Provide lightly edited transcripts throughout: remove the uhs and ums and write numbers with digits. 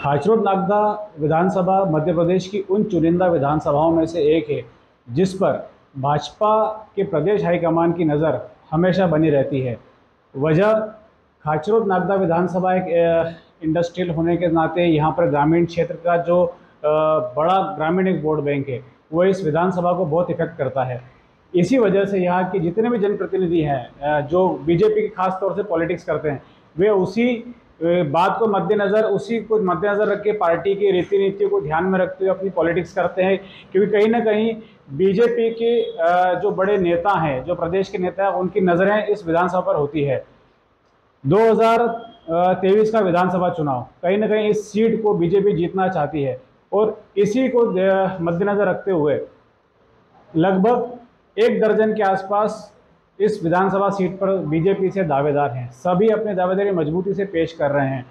खाचरोद नागदा विधानसभा मध्य प्रदेश की उन चुनिंदा विधानसभाओं में से एक है जिस पर भाजपा के प्रदेश हाईकमान की नज़र हमेशा बनी रहती है। वजह खाचरोद नागदा विधानसभा एक इंडस्ट्रियल होने के नाते यहाँ पर ग्रामीण क्षेत्र का जो बड़ा ग्रामीण एक वोट बैंक है वो इस विधानसभा को बहुत इफेक्ट करता है। इसी वजह से यहाँ के जितने भी जनप्रतिनिधि हैं जो बीजेपी की खास तौर से पॉलिटिक्स करते हैं वे उसी बात को मद्देनज़र रख के पार्टी की रीति नीतियों को ध्यान में रखते हुए अपनी पॉलिटिक्स करते हैं, क्योंकि कहीं ना कहीं बीजेपी के जो बड़े नेता हैं, जो प्रदेश के नेता हैं, उनकी नज़रें इस विधानसभा पर होती है। 2023 का विधानसभा चुनाव कहीं ना कहीं इस सीट को बीजेपी जीतना चाहती है और इसी को मद्देनज़र रखते हुए लगभग 1 दर्जन के आसपास इस विधानसभा सीट पर बीजेपी से दावेदार हैं। सभी अपने दावेदारी मजबूती से पेश कर रहे हैं।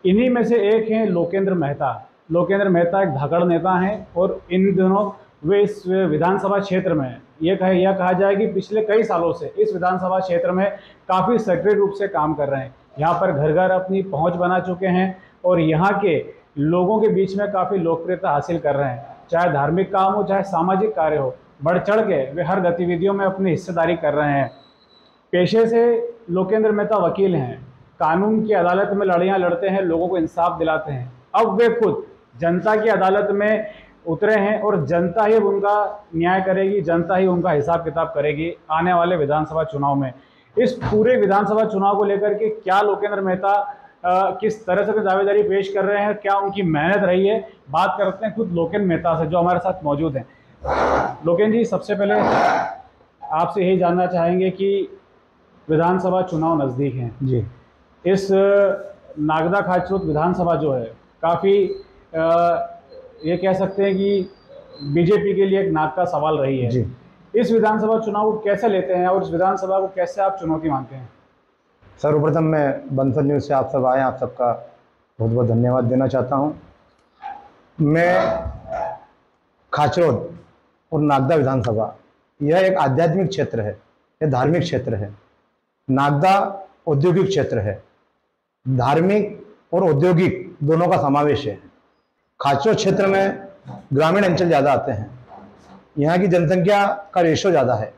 इन्हीं में से एक हैं लोकेंद्र मेहता। लोकेंद्र मेहता एक धाकड़ नेता हैं और इन दिनों वे इस विधानसभा क्षेत्र में यह कहा जाए कि पिछले कई सालों से इस विधानसभा क्षेत्र में काफ़ी सक्रिय रूप से काम कर रहे हैं। यहाँ पर घर घर अपनी पहुँच बना चुके हैं और यहाँ के लोगों के बीच में काफ़ी लोकप्रियता हासिल कर रहे हैं। चाहे धार्मिक काम हो, चाहे सामाजिक कार्य हो, बढ़ चढ़ के वे हर गतिविधियों में अपनी हिस्सेदारी कर रहे हैं। पेशे से लोकेंद्र मेहता वकील हैं, कानून की अदालत में लड़ाइयाँ लड़ते हैं, लोगों को इंसाफ दिलाते हैं। अब वे खुद जनता की अदालत में उतरे हैं और जनता ही उनका न्याय करेगी, जनता ही उनका हिसाब किताब करेगी आने वाले विधानसभा चुनाव में। इस पूरे विधानसभा चुनाव को लेकर के क्या लोकेंद्र मेहता किस तरह से दावेदारी पेश कर रहे हैं, क्या उनकी मेहनत रही है, बात करते हैं खुद लोकेंद्र मेहता से जो हमारे साथ मौजूद हैं। लोकेंद्र जी, सबसे पहले आपसे यही जानना चाहेंगे कि विधानसभा चुनाव नज़दीक हैं जी। इस नागदा खाचरोद विधानसभा जो है काफ़ी ये कह सकते हैं कि बीजेपी के लिए एक नाक का सवाल रही है जी। इस विधानसभा चुनाव को कैसे लेते हैं और इस विधानसभा को कैसे आप चुनौती मानते हैं? सर्वप्रथम मैं बंसल न्यूज़ से आप सब आए, आप सबका बहुत बहुत धन्यवाद देना चाहता हूं। मैं खाचरोद और नागदा विधानसभा यह एक आध्यात्मिक क्षेत्र है, यह धार्मिक क्षेत्र है। नागदा औद्योगिक क्षेत्र है, धार्मिक और औद्योगिक दोनों का समावेश है। खाचरोद क्षेत्र में ग्रामीण अंचल ज़्यादा आते हैं, यहाँ की जनसंख्या का रेशो ज़्यादा है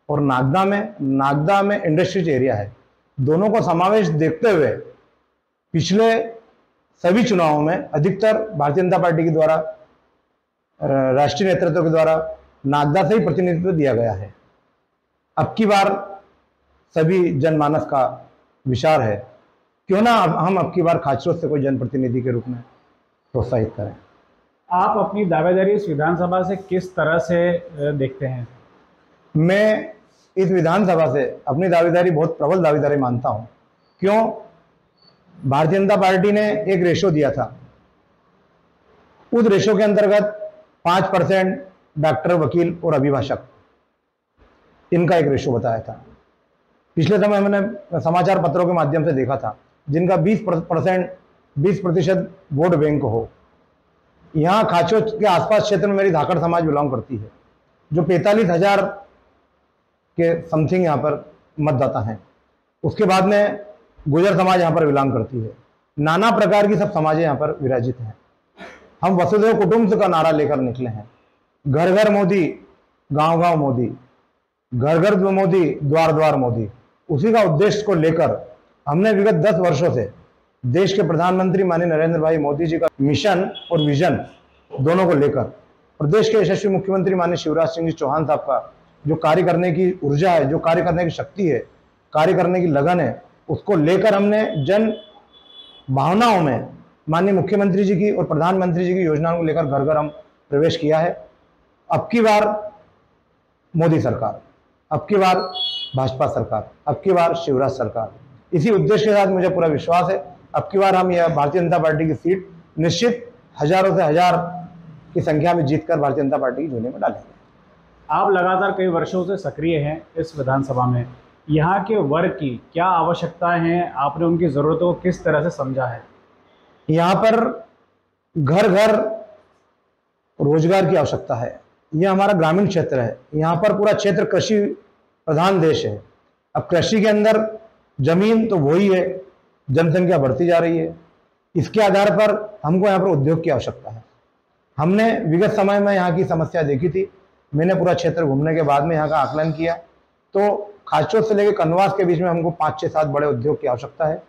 और नागदा में इंडस्ट्रीज एरिया है। दोनों को समावेश देखते हुए पिछले सभी चुनावों में अधिकतर भारतीय जनता पार्टी के द्वारा, राष्ट्रीय नेतृत्व के द्वारा नागदा से ही प्रतिनिधित्व दिया गया है। अब की बार सभी जनमानस का विचार है, क्यों ना हम अब की बार खाचरोद से कोई जनप्रतिनिधि के रूप में प्रोत्साहित करें। आप अपनी दावेदारी इस विधानसभा से किस तरह से देखते हैं? मैं इस विधानसभा से अपनी दावेदारी बहुत प्रबल दावेदारी मानता हूं। क्यों? भारतीय जनता पार्टी ने एक रेशो दिया था, उस रेशो के अंतर्गत 5% डॉक्टर, वकील और अभिभाषक, इनका एक रेशो बताया था। पिछले समय मैंने समाचार पत्रों के माध्यम से देखा था जिनका 20% वोट बैंक हो। यहाँ खाचरोद के आसपास क्षेत्र में मेरी धाकड़ समाज बिलोंग करती है, जो 45,000 के समथिंग यहाँ पर मतदाता हैं। उसके बाद में गुजर समाज यहाँ पर बिलोंग करती है। नाना प्रकार की सब समाजें यहाँ पर विराजित हैं। हम वसुधैव कुटुंब का नारा लेकर निकले हैं, घर घर मोदी, गांव गांव मोदी, घर घर मोदी, द्वार द्वार मोदी। उसी का उद्देश्य को लेकर हमने विगत 10 वर्षों से देश के प्रधानमंत्री माननीय नरेंद्र भाई मोदी जी का मिशन और विजन दोनों को लेकर, प्रदेश के यशस्वी मुख्यमंत्री माननीय शिवराज सिंह जी चौहान साहब का जो कार्य करने की ऊर्जा है, जो कार्य करने की शक्ति है, कार्य करने की लगन है, उसको लेकर हमने जन भावनाओं में माननीय मुख्यमंत्री जी की और प्रधानमंत्री जी की योजनाओं को लेकर घर घर हम प्रवेश किया है। अब की बार मोदी सरकार, अब की बार भाजपा सरकार, अब की बार शिवराज सरकार, इसी उद्देश्य के साथ मुझे पूरा विश्वास है अब की बार हम यह भारतीय जनता पार्टी की सीट निश्चित हजारों से हजार की संख्या में जीतकर भारतीय जनता पार्टी की झोली में डालेंगे। आप लगातार कई वर्षों से सक्रिय हैं इस विधानसभा में, यहाँ के वर्ग की क्या आवश्यकताएं हैं, आपने उनकी ज़रूरतों को किस तरह से समझा है? यहाँ पर घर घर रोजगार की आवश्यकता है। यह हमारा ग्रामीण क्षेत्र है, यहाँ पर पूरा क्षेत्र कृषि प्रधान देश है। अब कृषि के अंदर जमीन तो वही है, जनसंख्या बढ़ती जा रही है, इसके आधार पर हमको यहाँ पर उद्योग की आवश्यकता है। हमने विगत समय में यहाँ की समस्या देखी थी। मैंने पूरा क्षेत्र घूमने के बाद में यहाँ का आकलन किया, तो खासचौथ से लेकर कनवास के बीच में हमको 5-6-7 बड़े उद्योग की आवश्यकता है,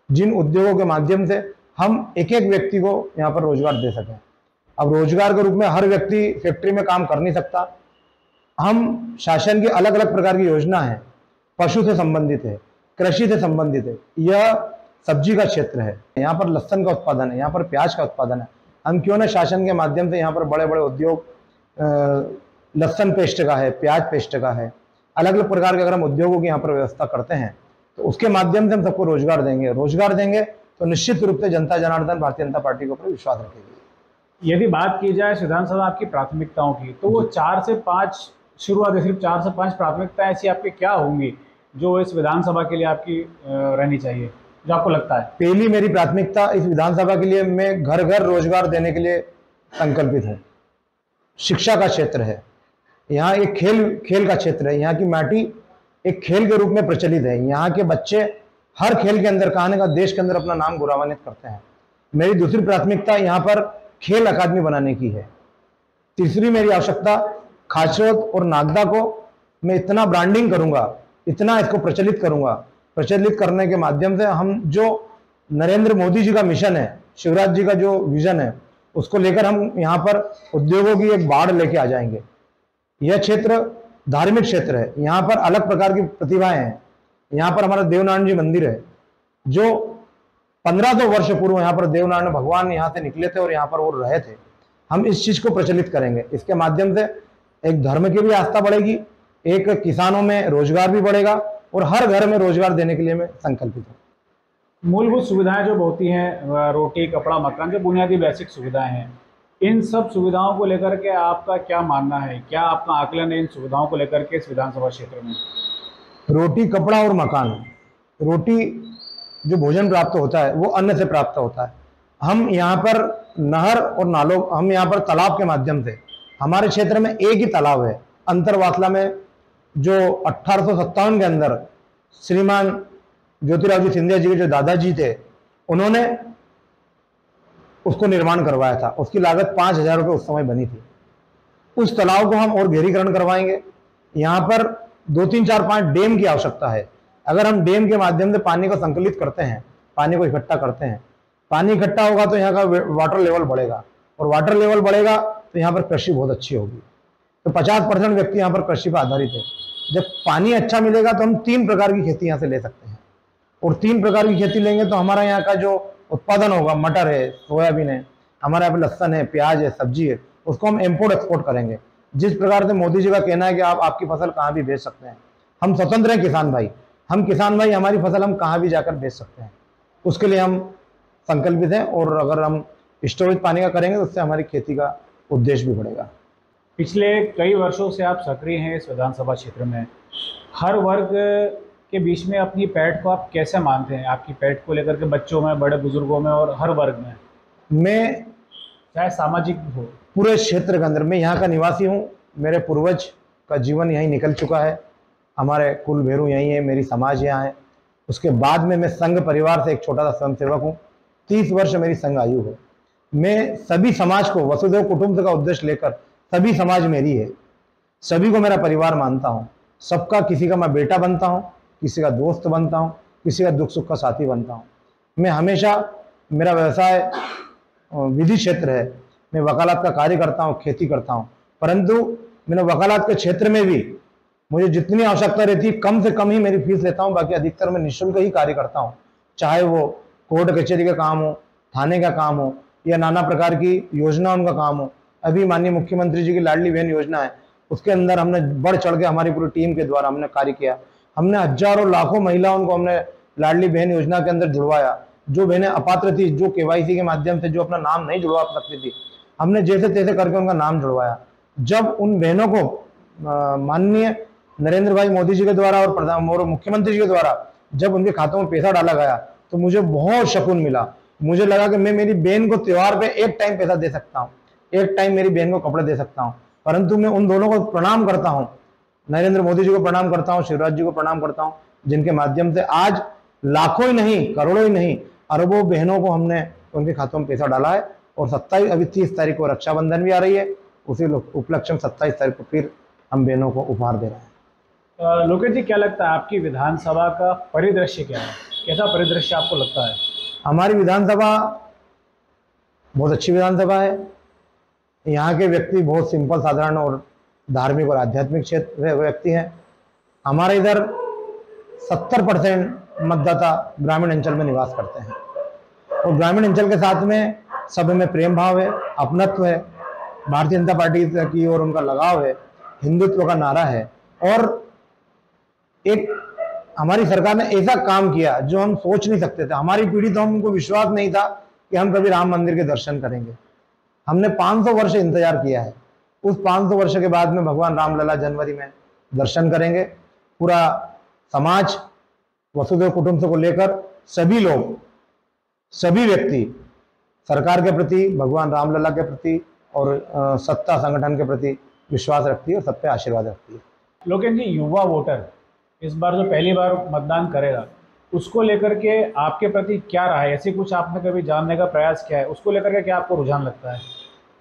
जिन उद्योगों के माध्यम से हम एक एक व्यक्ति को यहाँ पर रोजगार दे सकें। अब रोजगार के रूप में हर व्यक्ति फैक्ट्री में काम कर नहीं सकता। हम शासन की अलग अलग प्रकार की योजना है, पशु से संबंधित है, कृषि से संबंधित है, यह सब्जी का क्षेत्र है, यहाँ पर लहसुन का उत्पादन है, यहाँ पर प्याज का उत्पादन है। हम क्यों ना शासन के माध्यम से यहाँ पर बड़े बड़े उद्योग, लहसुन पेस्ट का है, प्याज पेस्ट का है, अलग अलग प्रकार के अगर हम उद्योगों की यहाँ पर व्यवस्था करते हैं तो उसके माध्यम से हम सबको रोजगार देंगे। रोजगार देंगे तो निश्चित रूप से जनता जनार्दन भारतीय जनता पार्टी के ऊपर विश्वास रखेगी। यदि बात की जाए विधानसभा आपकी प्राथमिकताओं की, तो वो 4 से 5 शुरुआत है, सिर्फ 4 से 5 प्राथमिकताएं ऐसी आपकी क्या होंगी जो इस विधानसभा के लिए आपकी रहनी चाहिए, जो आपको लगता है? पहली मेरी प्राथमिकता इस विधानसभा के लिए, मैं घर घर रोजगार देने के लिए संकल्पित हूँ। शिक्षा का क्षेत्र है, यहाँ एक खेल का क्षेत्र है, यहाँ की माटी एक खेल के रूप में प्रचलित है। यहाँ के बच्चे हर खेल के अंदर कहानी का देश के अंदर अपना नाम गौरवान्वित करते हैं। मेरी दूसरी प्राथमिकता यहाँ पर खेल अकादमी बनाने की है। तीसरी मेरी आवश्यकता, खाचौद और नागदा को मैं इतना ब्रांडिंग करूंगा, इतना इसको प्रचलित करूंगा, प्रचलित करने के माध्यम से हम जो नरेंद्र मोदी जी का मिशन है, शिवराज जी का जो विजन है, उसको लेकर हम यहाँ पर उद्योगों की एक बाढ़ लेके आ जाएंगे। यह क्षेत्र धार्मिक क्षेत्र है, यहाँ पर अलग प्रकार की प्रतिभाएं हैं। यहाँ पर हमारा देवनारायण जी मंदिर है, जो 1500 वर्ष पूर्व यहाँ पर देवनारायण भगवान यहाँ से निकले थे और यहाँ पर वो रहे थे। हम इस चीज को प्रचलित करेंगे। इसके माध्यम से एक धर्म की भी आस्था बढ़ेगी, एक किसानों में रोजगार भी बढ़ेगा और हर घर में रोजगार देने के लिए मैं संकल्पित हूँ। मूलभूत सुविधाएं जो होती हैं, रोटी, कपड़ा, मकान, जो बुनियादी बेसिक सुविधाएं हैं, इन सब सुविधाओं को लेकर के आपका क्या मानना है? क्या आपका आकलन है इन सुविधाओं को लेकर के इस विधानसभा क्षेत्र में? रोटी, कपड़ा और मकान। रोटी जो भोजन प्राप्त होता है वो अन्न से प्राप्त होता है। हम यहाँ पर नहर और नालों, हम यहाँ पर तालाब के माध्यम से, हमारे क्षेत्र में एक ही तालाब है अंतरवासला में, जो 1857 के अंदर श्रीमान ज्योतिराव जी सिंधिया जी के जो दादाजी थे, उन्होंने उसको निर्माण करवाया था। उसकी लागत 5,000 रुपये उस समय बनी थी। उस तालाब को हम और गहरीकरण करवाएंगे। यहाँ पर 2, 3, 4, 5 डैम की आवश्यकता है। अगर हम डैम के माध्यम से पानी को संकलित करते हैं, पानी को इकट्ठा करते हैं, पानी इकट्ठा होगा तो यहाँ का वाटर लेवल बढ़ेगा, और वाटर लेवल बढ़ेगा तो यहाँ पर कृषि बहुत अच्छी होगी। तो 50% व्यक्ति यहाँ पर कृषि पर आधारित है। जब पानी अच्छा मिलेगा तो हम 3 प्रकार की खेती यहाँ से ले सकते हैं, और 3 प्रकार की खेती लेंगे तो हमारा यहाँ का जो उत्पादन होगा, मटर है, सोयाबीन है, हमारे यहाँ पे लहसन है, प्याज है, सब्जी है, उसको हम इम्पोर्ट एक्सपोर्ट करेंगे। जिस प्रकार से मोदी जी का कहना है कि आप आपकी फसल कहाँ भी बेच सकते हैं, हम स्वतंत्र हैं किसान भाई, हम किसान भाई, हमारी फसल हम कहाँ भी जाकर बेच सकते हैं, उसके लिए हम संकल्पित हैं। और अगर हम स्टोरेज पानी का करेंगे तो उससे हमारी खेती का उद्देश्य भी बढ़ेगा। पिछले कई वर्षों से आप सक्रिय हैं इस विधानसभा क्षेत्र में। हर वर्ग के बीच में अपनी पैठ को आप कैसे मानते हैं? आपकी पैठ को लेकर के बच्चों में, बड़े बुजुर्गों में और हर वर्ग में, मैं चाहे सामाजिक हो, पूरे क्षेत्र के अंदर, मैं यहाँ का निवासी हूँ, मेरे पूर्वज का जीवन यहीं निकल चुका है, हमारे कुल भेरू यहीं है, मेरी समाज यहाँ है। उसके बाद में मैं संघ परिवार से एक छोटा सा स्वयंसेवक हूँ। 30 वर्ष मेरी संघ आयु है। मैं सभी समाज को वसुधैव कुटुंब का उद्देश्य लेकर, सभी समाज मेरी है, सभी को मेरा परिवार मानता हूँ, सबका, किसी का मैं बेटा बनता हूँ, किसी का दोस्त बनता हूँ, किसी का दुख सुख का साथी बनता हूँ। मैं हमेशा, मेरा व्यवसाय विधि क्षेत्र है, मैं वकालत का कार्य करता हूँ, खेती करता हूँ, परंतु मैंने वकालत के क्षेत्र में भी मुझे जितनी आवश्यकता रहती है कम से कम ही मेरी फीस लेता हूँ, बाकी अधिकतर मैं निःशुल्क ही कार्य करता हूँ। चाहे वो कोर्ट कचहरी का काम हो, थाने का काम हो, या नाना प्रकार की योजना उनका काम हो। अभी माननीय मुख्यमंत्री जी की लाडली बहन योजना है, उसके अंदर हमने बढ़ चढ़ के, हमारी पूरी टीम के द्वारा हमने कार्य किया। हमने हजारों लाखों महिलाओं को हमने लाडली बहन योजना के अंदर जुड़वाया। जो बहनें अपात्र थी, जो KYC के माध्यम से जो अपना नाम नहीं जुड़वा सकती थी, हमने जैसे तैसे करके उनका नाम जुड़वाया। जब उन बहनों को माननीय नरेंद्र भाई मोदी जी के द्वारा और मुख्यमंत्री जी के द्वारा जब उनके खातों में पैसा डाला गया तो मुझे बहुत सुकून मिला। मुझे लगा कि मैं मेरी बहन को त्योहार पे एक टाइम पैसा दे सकता हूँ, एक टाइम मेरी बहन को कपड़े दे सकता हूँ। परंतु मैं उन दोनों को प्रणाम करता हूँ, नरेंद्र मोदी जी को प्रणाम करता हूँ, शिवराज जी को प्रणाम करता हूँ, जिनके माध्यम से आज लाखों ही नहीं, करोड़ों ही नहीं, अरबों बहनों को हमने उनके खातों में पैसा डाला है। और 27 अभी 30 तारीख को रक्षाबंधन भी आ रही है, उसी उपलक्ष्य में 27 तारीख को फिर हम बहनों को उपहार दे रहे हैं। लोकेश जी, क्या लगता है आपकी विधानसभा का परिदृश्य क्या है? कैसा परिदृश्य आपको लगता है? हमारी विधानसभा बहुत अच्छी विधानसभा है। यहाँ के व्यक्ति बहुत सिंपल, साधारण और धार्मिक और आध्यात्मिक क्षेत्र व्यक्ति हैं। हमारे इधर 70% मतदाता ग्रामीण अंचल में निवास करते हैं, और ग्रामीण अंचल के साथ में सब में प्रेम भाव है, अपनत्व है, भारतीय जनता पार्टी की ओर उनका लगाव है, हिंदुत्व का नारा है। और एक हमारी सरकार ने ऐसा काम किया जो हम सोच नहीं सकते थे। हमारी पीढ़ी तो हमको विश्वास नहीं था कि हम कभी राम मंदिर के दर्शन करेंगे। हमने 500 वर्ष इंतजार किया है। उस 500 वर्ष के बाद में भगवान रामलला जनवरी में दर्शन करेंगे। पूरा समाज, वसुधैव कुटुंबकम को लेकर सभी लोग, सभी व्यक्ति सरकार के प्रति, भगवान रामलला के प्रति और सत्ता संगठन के प्रति विश्वास रखती है और सब पे आशीर्वाद रखती है। लोकेश जी, युवा वोटर इस बार जो पहली बार मतदान करेगा, उसको लेकर के आपके प्रति क्या रहा है? ऐसी कुछ आपने कभी जानने का प्रयास किया है? उसको लेकर के क्या आपको रुझान लगता है?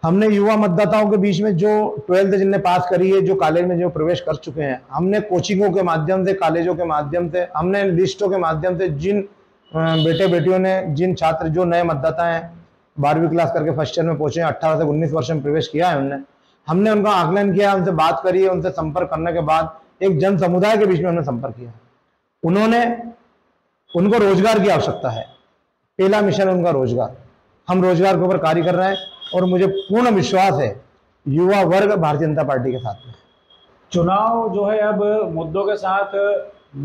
हमने युवा मतदाताओं के बीच में जो 12th जिनने पास करी है, जो कॉलेज में जो प्रवेश कर चुके हैं, हमने कोचिंगों के माध्यम से, कॉलेजों के माध्यम से, हमने लिस्टों के माध्यम से, जिन बेटे बेटियों ने, जिन छात्र जो नए मतदाता हैं 12वीं क्लास करके फर्स्ट ईयर में पहुंचे हैं, 18 से 19 वर्ष में प्रवेश किया है, हमने उनका आकलन किया, उनसे बात करी है। उनसे संपर्क करने के बाद एक जन समुदाय के बीच में हमने संपर्क किया। उनको रोजगार की आवश्यकता है। पहला मिशन उनका रोजगार। हम रोजगार के ऊपर कार्य कर रहे हैं और मुझे पूर्ण विश्वास है युवा वर्ग भारतीय जनता पार्टी के साथ में। चुनाव जो है अब मुद्दों के साथ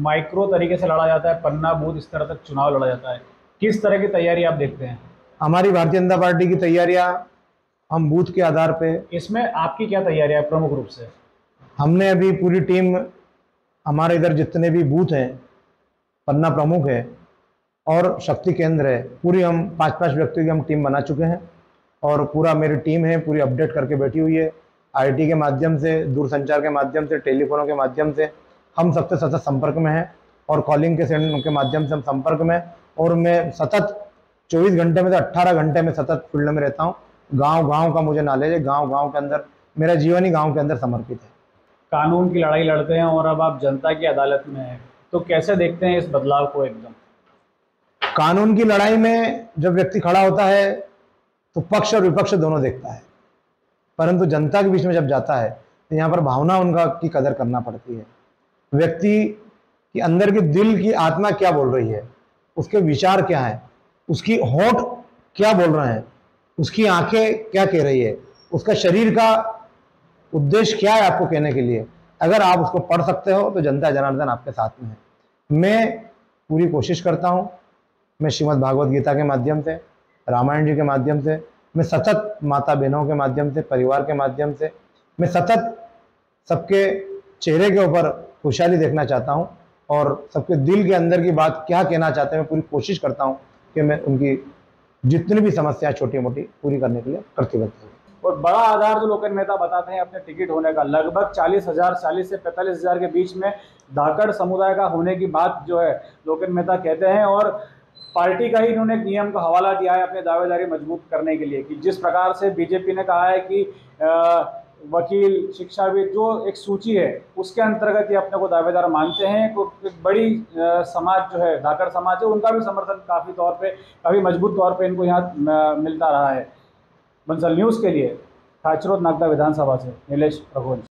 माइक्रो तरीके से लड़ा जाता है, पन्ना बूथ स्तर तक चुनाव लड़ा जाता है। किस तरह की तैयारी आप देखते हैं? हमारी भारतीय जनता पार्टी की तैयारियां हम बूथ के आधार पे। इसमें आपकी क्या तैयारी है प्रमुख रूप से? हमने अभी पूरी टीम, हमारे इधर जितने भी बूथ हैं, पन्ना प्रमुख है और शक्ति केंद्र है, पूरी हम 5-5 व्यक्तियों की हम टीम बना चुके हैं। और पूरा मेरी टीम है, पूरी अपडेट करके बैठी हुई है। आईटी के माध्यम से, दूरसंचार के माध्यम से, टेलीफोनों के माध्यम से हम सबसे सतत संपर्क में हैं, और कॉलिंग के माध्यम से हम संपर्क में। और मैं सतत 24 घंटे में से 18 घंटे में सतत फील्ड में रहता हूँ। गांव-गांव का मुझे नॉलेज है। गांव-गांव के अंदर मेरा जीवन ही गांव के अंदर समर्पित है। कानून की लड़ाई लड़ते हैं और अब आप जनता की अदालत में हैं, तो कैसे देखते हैं इस बदलाव को? एकदम कानून की लड़ाई में जब व्यक्ति खड़ा होता है तो पक्ष और विपक्ष दोनों देखता है, परंतु जनता के बीच में जब जाता है तो यहाँ पर भावना उनका की कदर करना पड़ती है। व्यक्ति की अंदर की दिल की आत्मा क्या बोल रही है, उसके विचार क्या है, उसकी होंठ क्या बोल रहे हैं, उसकी आंखें क्या कह रही है, उसका शरीर का उद्देश्य क्या है आपको कहने के लिए। अगर आप उसको पढ़ सकते हो तो जनता जनार्दन आपके साथ में है। मैं पूरी कोशिश करता हूँ, मैं श्रीमद् भागवत गीता के माध्यम से, रामायण जी के माध्यम से, मैं सतत माता बहनों के माध्यम से, परिवार के माध्यम से, मैं सतत सबके चेहरे के ऊपर खुशहाली देखना चाहता हूँ और सबके दिल के अंदर की बात क्या कहना चाहते हैं, मैं पूरी कोशिश करता हूँ कि मैं उनकी जितनी भी समस्याएं छोटी मोटी पूरी करने के लिए प्रतिबद्ध हूँ। और बड़ा आधार जो लोकेश मेहता बताते हैं अपने टिकट होने का, लगभग 40 से 45,000 के बीच में धाकड़ समुदाय का होने की बात जो है लोकेश मेहता कहते हैं। और पार्टी का ही इन्होंने एक नियम का हवाला दिया है अपने दावेदारी मजबूत करने के लिए, कि जिस प्रकार से बीजेपी ने कहा है कि वकील, शिक्षाविद, जो एक सूची है उसके अंतर्गत ही अपने को दावेदार मानते हैं। तो एक बड़ी समाज जो है, धाकड़ समाज है, उनका भी समर्थन काफ़ी मजबूत तौर पे इनको यहाँ मिलता रहा है। बंसल न्यूज़ के लिए खाचरोद नागदा विधानसभा से नीलेश प्रभुवंशी।